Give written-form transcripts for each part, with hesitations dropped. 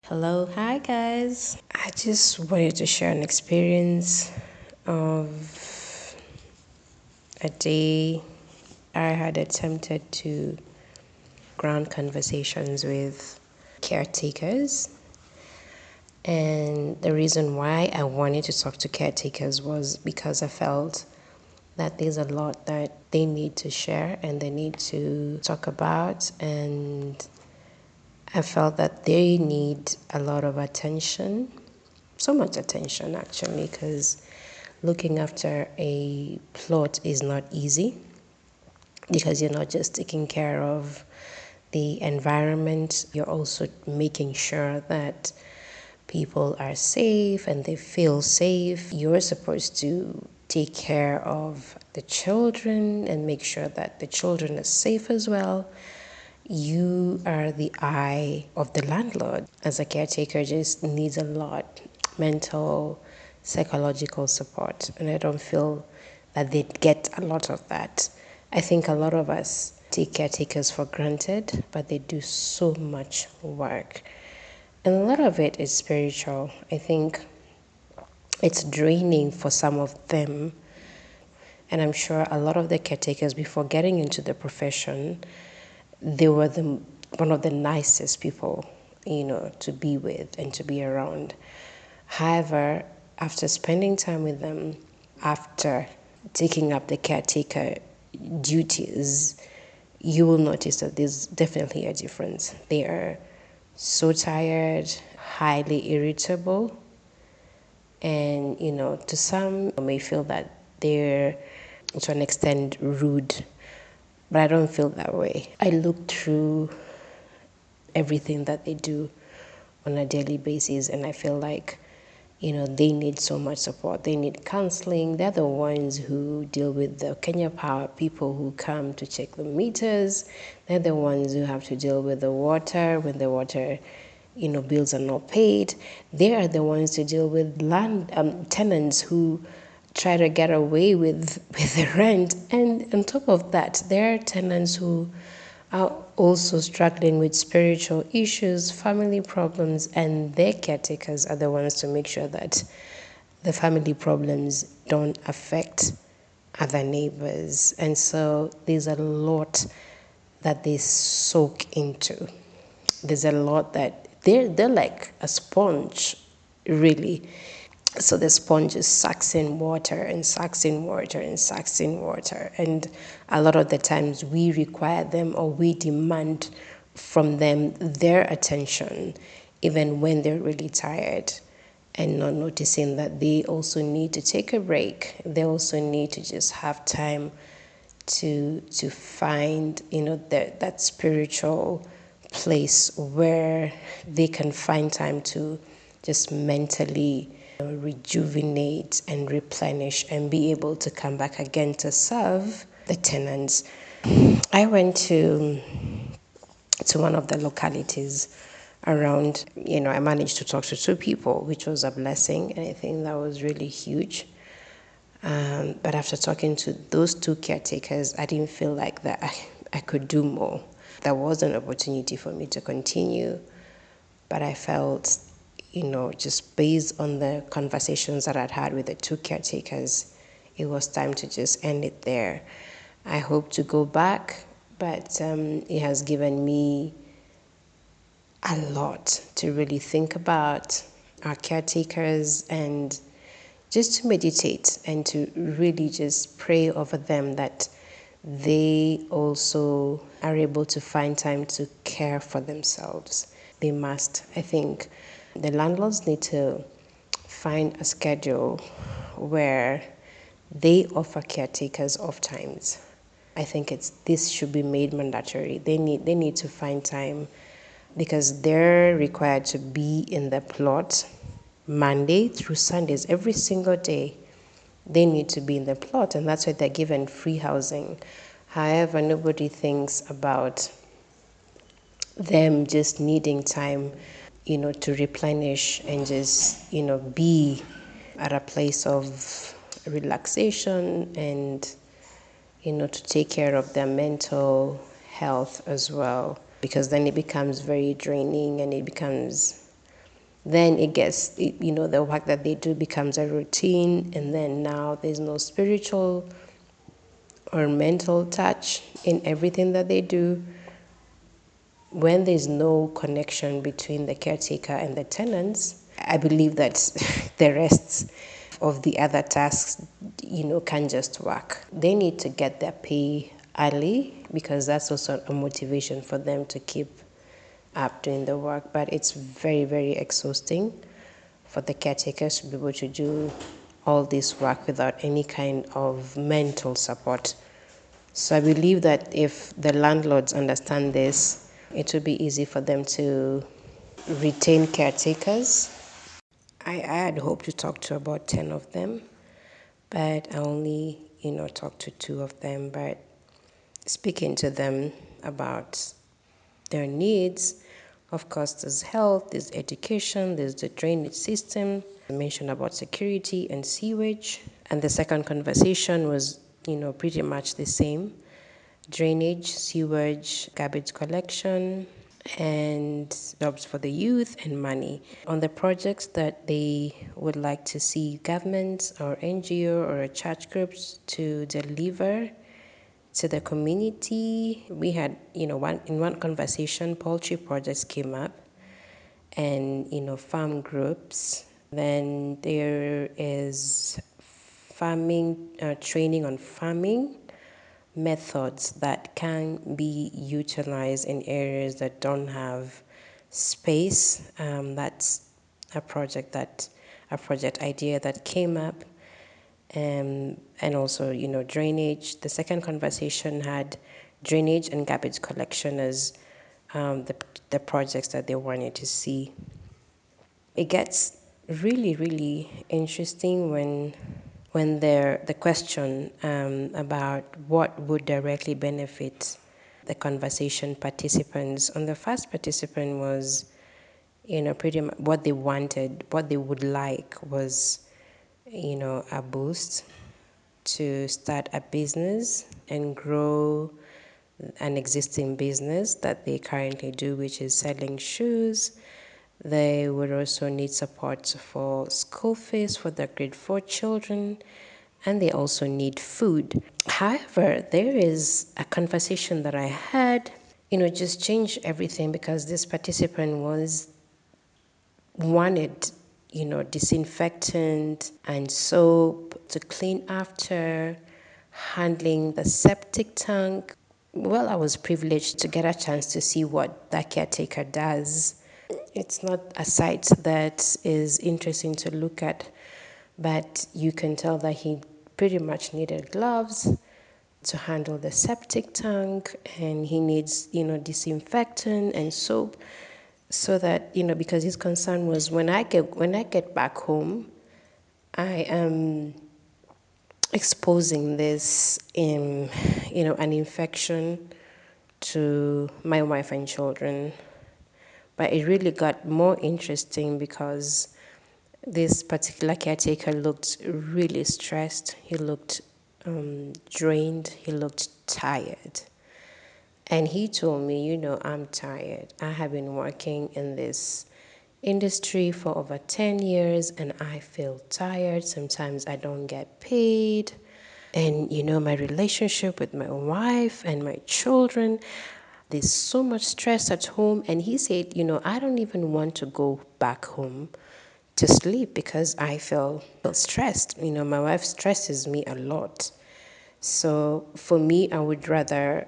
Hello, hi guys. I just wanted to share an experience of a day I had attempted to ground conversations with caretakers. And the reason why I wanted to talk to caretakers was because I felt that there's a lot that they need to share and they need to talk about. And I felt that they need a lot of attention, so much attention actually, because looking after a plot is not easy because you're not just taking care of the environment, you're also making sure that people are safe and they feel safe. You're supposed to take care of the children and make sure that the children are safe as well. You are the eye of the landlord. As a caretaker, just needs a lot mental, psychological support, and I don't feel that they get a lot of that. I think a lot of us take caretakers for granted, but they do so much work. And a lot of it is spiritual. I think it's draining for some of them. And I'm sure a lot of the caretakers, before getting into the profession, they were one of the nicest people, to be with and to be around. However, after spending time with them, after taking up the caretaker duties, you will notice that there's definitely a difference. They are so tired, highly irritable, and to some may feel that they're to an extent rude, but I don't feel that way. I look through everything that they do on a daily basis, and I feel like they need so much support. They need counseling. They're the ones who deal with the Kenya Power people who come to check the meters. They're the ones who have to deal with the water when the water bills are not paid. They are the ones to deal with land tenants who try to get away with the rent. And on top of that, there are tenants who are also struggling with spiritual issues, family problems, and their caretakers are the ones to make sure that the family problems don't affect other neighbors. And so there's a lot that they soak into. There's a lot that they're like a sponge, really. So the sponge just sucks in water and sucks in water and sucks in water. And a lot of the times we require them or we demand from them their attention, even when they're really tired, and not noticing that they also need to take a break. They also need to just have time to find that spiritual place where they can find time to just mentally rejuvenate and replenish and be able to come back again to serve the tenants. I went to one of the localities around. I managed to talk to two people, which was a blessing, and I think that was really huge. But after talking to those two caretakers, I didn't feel like that I could do more. There was an opportunity for me to continue, but I felt, just based on the conversations that I'd had with the two caretakers, it was time to just end it there. I hope to go back, but it has given me a lot to really think about our caretakers and just to meditate and to really just pray over them that they also are able to find time to care for themselves. They must. I think the landlords need to find a schedule where they offer caretakers off times. I think this should be made mandatory. They need to find time because they're required to be in the plot Monday through Sundays, every single day. They need to be in the plot, and that's why they're given free housing. However, nobody thinks about them just needing time, to replenish and just, be at a place of relaxation and, to take care of their mental health as well. Because then it becomes very draining and it becomes Then it gets, the work that they do becomes a routine, and then now there's no spiritual or mental touch in everything that they do. When there's no connection between the caretaker and the tenants, I believe that the rest of the other tasks, can just work. They need to get their pay early because that's also a motivation for them to keep up doing the work. But it's very, very exhausting for the caretakers to be able to do all this work without any kind of mental support. So I believe that if the landlords understand this, it will be easy for them to retain caretakers. I had hoped to talk to about 10 of them, but I only, talked to 2 of them. But speaking to them about their needs, of course, there's health, there's education, there's the drainage system. I mentioned about security and sewage. And the second conversation was, pretty much the same: drainage, sewage, garbage collection, and jobs for the youth and money. On the projects that they would like to see governments or NGO or church groups to deliver to the community, we had, one conversation, poultry projects came up, and, farm groups. Then there is farming, training on farming methods that can be utilized in areas that don't have space. That's a project idea that came up. And also, drainage. The second conversation had drainage and garbage collection as the projects that they wanted to see. It gets really, really interesting when the question about what would directly benefit the conversation participants. On the first participant was, pretty much what they wanted, what they would like was, a boost to start a business and grow an existing business that they currently do, which is selling shoes. They would also need support for school fees for their grade 4 children, and they also need food. However, there is a conversation that I had, just changed everything, because this participant wanted, disinfectant and soap to clean after, handling the septic tank. Well, I was privileged to get a chance to see what that caretaker does. It's not a site that is interesting to look at, but you can tell that he pretty much needed gloves to handle the septic tank, and he needs, disinfectant and soap, so that, because his concern was, when I get back home, I am exposing this an infection to my wife and children. But it really got more interesting because this particular caretaker looked really stressed. He looked drained. He looked tired. And he told me, I'm tired. I have been working in this industry for over 10 years and I feel tired. Sometimes I don't get paid. And, my relationship with my wife and my children, there's so much stress at home. And he said, I don't even want to go back home to sleep because I feel stressed. My wife stresses me a lot. So for me, I would rather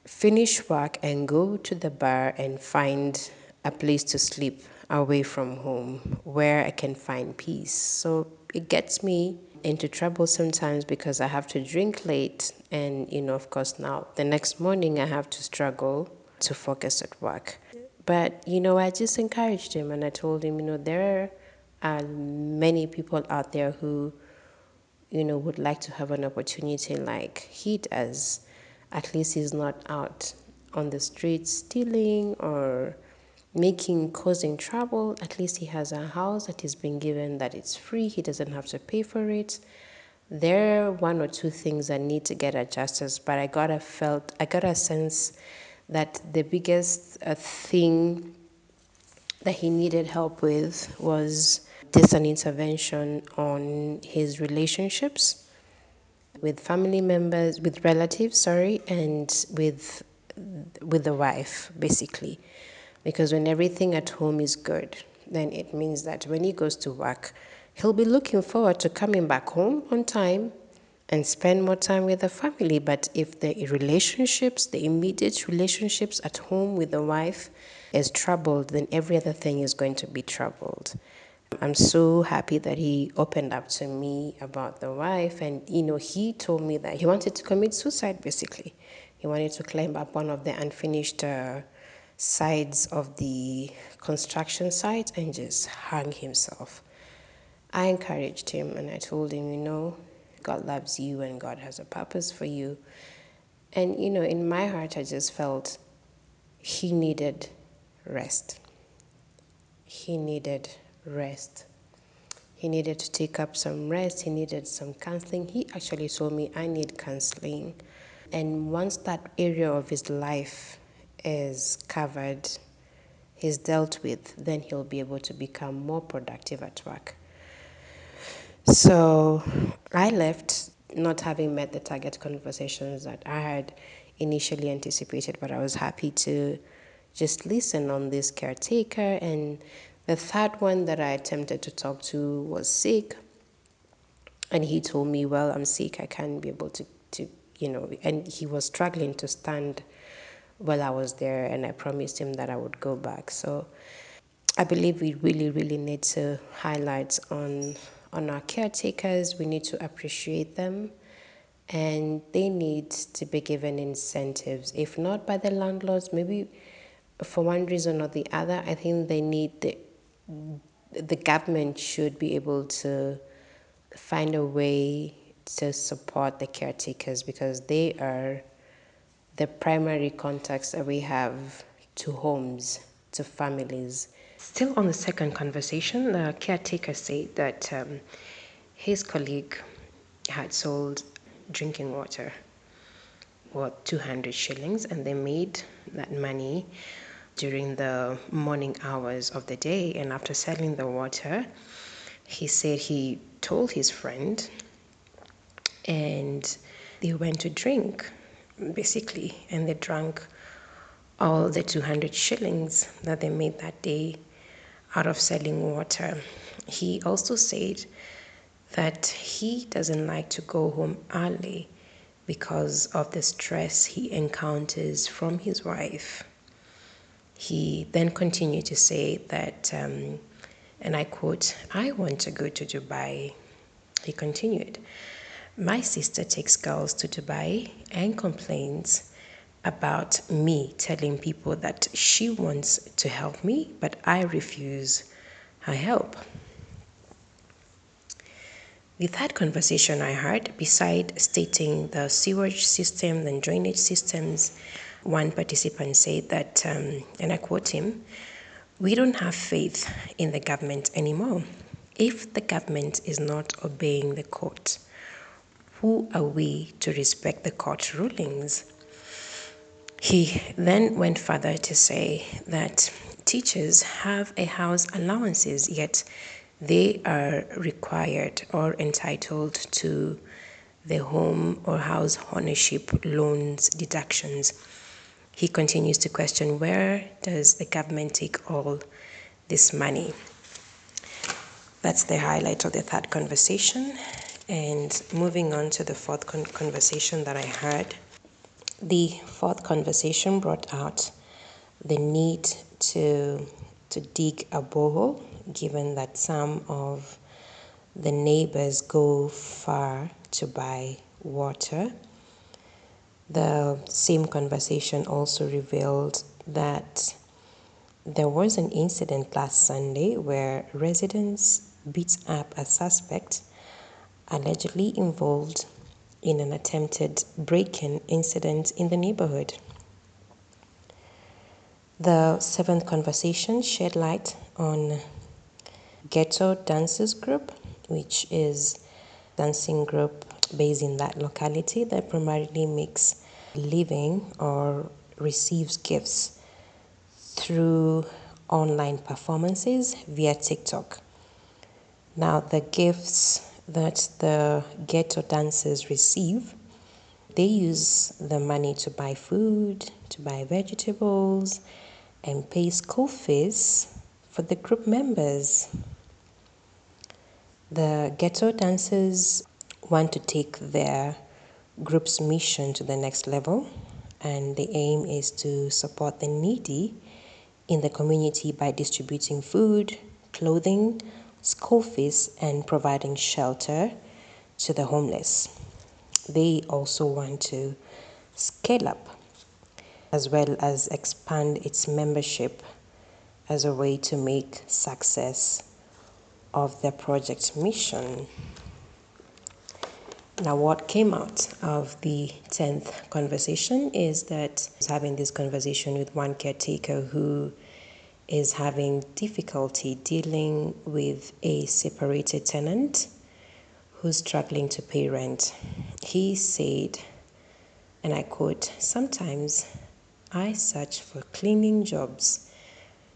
finish work and go to the bar and find a place to sleep away from home where I can find peace. So it gets me into trouble sometimes because I have to drink late, and of course now the next morning I have to struggle to focus at work. But I just encouraged him and I told him, there are many people out there who would like to have an opportunity like he does. At least he's not out on the streets stealing or causing trouble. At least he has a house that he's been given, that it's free. He doesn't have to pay for it. There are one or two things that need to get adjusted, but I got a sense that the biggest thing that he needed help with was just an intervention on his relationships with family members, with relatives, sorry, and with the wife, basically. Because when everything at home is good, then it means that when he goes to work, he'll be looking forward to coming back home on time and spend more time with the family. But if the relationships, the immediate relationships at home with the wife is troubled, then every other thing is going to be troubled. I'm so happy that he opened up to me about the wife. And, he told me that he wanted to commit suicide, basically. He wanted to climb up one of the unfinished sides of the construction site and just hang himself. I encouraged him and I told him, God loves you and God has a purpose for you. And, in my heart, I just felt he needed rest. He needed rest. He needed to take up some rest. He needed some counseling. He actually told me, I need counseling. And once that area of his life is covered, he's dealt with, then he'll be able to become more productive at work. So I left not having met the target conversations that I had initially anticipated, but I was happy to just listen on this caretaker. And the third one that I attempted to talk to was sick. And he told me, well, I'm sick. I can't be able to and he was struggling to stand while I was there. And I promised him that I would go back. So I believe we really, really need to highlight on our caretakers. We need to appreciate them, and they need to be given incentives. If not by the landlords, maybe for one reason or the other, I think they need the government should be able to find a way to support the caretakers, because they are the primary contacts that we have to homes, to families. Still on the second conversation, the caretaker said that his colleague had sold drinking water worth 200 shillings, and they made that money during the morning hours of the day. And after selling the water, he said he told his friend, and they went to drink, basically, and they drank all the 200 shillings that they made that day out of selling water. He also said that he doesn't like to go home early because of the stress he encounters from his wife. He then continued to say that, and I quote, "I want to go to Dubai." He continued, "My sister takes girls to Dubai and complains about me telling people that she wants to help me, but I refuse her help." The third conversation I heard, beside stating the sewage system and drainage systems, one participant said that, and I quote him, "We don't have faith in the government anymore. If the government is not obeying the court, who are we to respect the court rulings?" He then went further to say that teachers have a house allowances, yet they are required or entitled to the home or house ownership loans deductions. He continues to question, where does the government take all this money? That's the highlight of the third conversation. And moving on to the fourth conversation that I heard. The fourth conversation brought out the need to dig a borehole, given that some of the neighbors go far to buy water. The same conversation also revealed that there was an incident last Sunday where residents beat up a suspect allegedly involved in an attempted break-in incident in the neighborhood. The seventh conversation shed light on Ghetto Dancers Group, which is a dancing group based in that locality that primarily makes a living or receives gifts through online performances via TikTok. Now, the gifts that the ghetto dancers receive, they use the money to buy food, to buy vegetables, and pay school fees for the group members. The ghetto dancers want to take their group's mission to the next level, and the aim is to support the needy in the community by distributing food, clothing, school fees, and providing shelter to the homeless. They also want to scale up as well as expand its membership as a way to make success of their project mission. Now, what came out of the 10th conversation is that I was having this conversation with one caretaker who is having difficulty dealing with a separated tenant who's struggling to pay rent. He said, and I quote, "Sometimes I search for cleaning jobs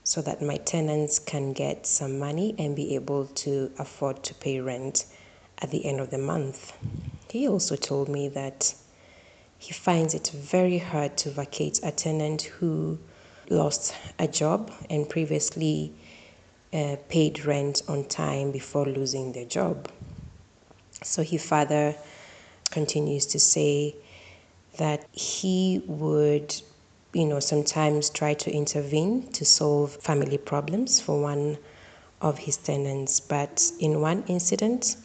so that my tenants can get some money and be able to afford to pay rent at the end of the month." He also told me that he finds it very hard to vacate a tenant who lost a job and previously paid rent on time before losing their job. So he further continues to say that he would, sometimes try to intervene to solve family problems for one of his tenants. But in one incident,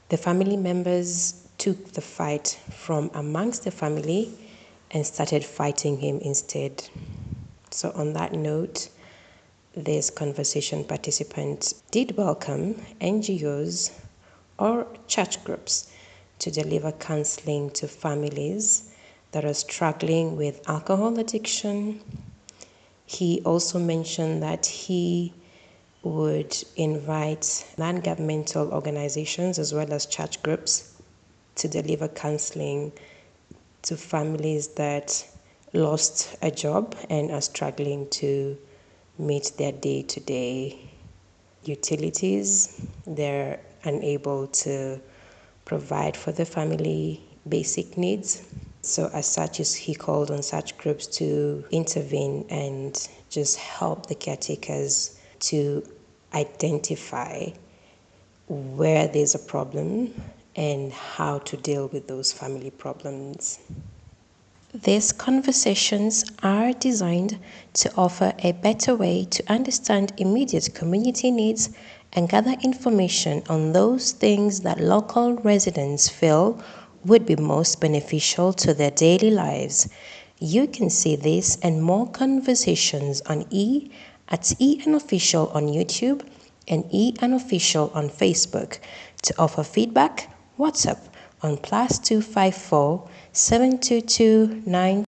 the family members took the fight from amongst the family and started fighting him instead. So on that note, this conversation participant did welcome NGOs or church groups to deliver counseling to families that are struggling with alcohol addiction. He also mentioned that he would invite non-governmental organizations as well as church groups to deliver counseling to families that lost a job and are struggling to meet their day-to-day utilities. They're unable to provide for the family basic needs. So as such, he called on such groups to intervene and just help the caretakers to identify where there's a problem and how to deal with those family problems. These conversations are designed to offer a better way to understand immediate community needs and gather information on those things that local residents feel would be most beneficial to their daily lives. You can see this and more conversations on at EN Official on YouTube and EN Official on Facebook. To offer feedback, WhatsApp on +254 722 9